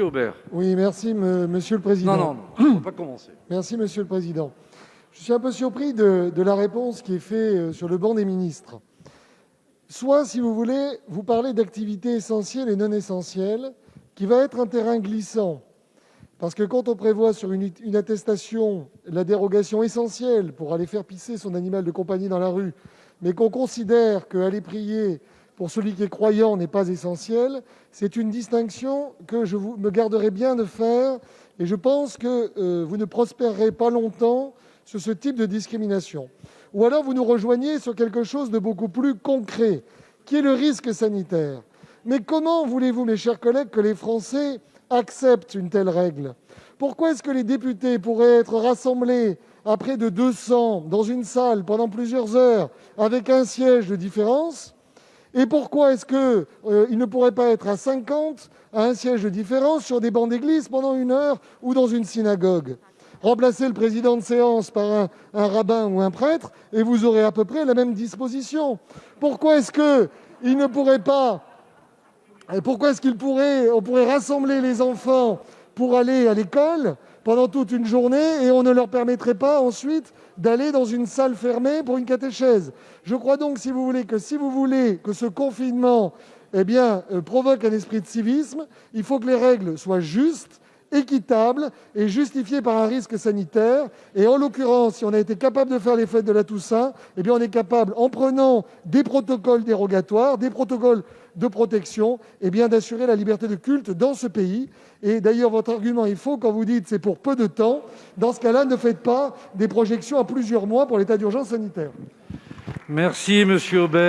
Aubert. Oui, merci, Monsieur le Président. Non, on ne va pas commencer. Merci, Monsieur le Président. Je suis un peu surpris de la réponse qui est faite sur le banc des ministres. Soit, si vous voulez, vous parlez d'activités essentielles et non essentielles, qui va être un terrain glissant. Parce que quand on prévoit sur une attestation la dérogation essentielle pour aller faire pisser son animal de compagnie dans la rue, mais qu'on considère qu'aller prier pour celui qui est croyant n'est pas essentiel, c'est une distinction que je me garderai bien de faire, et je pense que vous ne prospérerez pas longtemps sur ce type de discrimination. Ou alors vous nous rejoignez sur quelque chose de beaucoup plus concret, qui est le risque sanitaire. Mais comment voulez-vous, mes chers collègues, que les Français acceptent une telle règle? Pourquoi est-ce que les députés pourraient être rassemblés à près de 200 dans une salle pendant plusieurs heures avec un siège de différence? Et pourquoi est-ce qu'ils ne pourraient pas être à 50 à un siège de différence sur des bancs d'église pendant une heure ou dans une synagogue? Remplacez le président de séance par un rabbin ou un prêtre et vous aurez à peu près la même disposition. Pourquoi est-ce qu'ils ne pourraient pas... Pourquoi est-ce on pourrait rassembler les enfants pour aller à l'école pendant toute une journée et on ne leur permettrait pas ensuite d'aller dans une salle fermée pour une catéchèse? Je crois donc, si vous voulez que ce confinement provoque un esprit de civisme, il faut que les règles soient justes, équitables et justifiées par un risque sanitaire. Et en l'occurrence, si on a été capable de faire les fêtes de la Toussaint, on est capable, en prenant des protocoles dérogatoires, des protocoles de protection, d'assurer la liberté de culte dans ce pays. Et d'ailleurs, votre argument est faux quand vous dites c'est pour peu de temps. Dans ce cas-là, ne faites pas des projections à plusieurs mois pour l'état d'urgence sanitaire. Merci, Monsieur Aubert.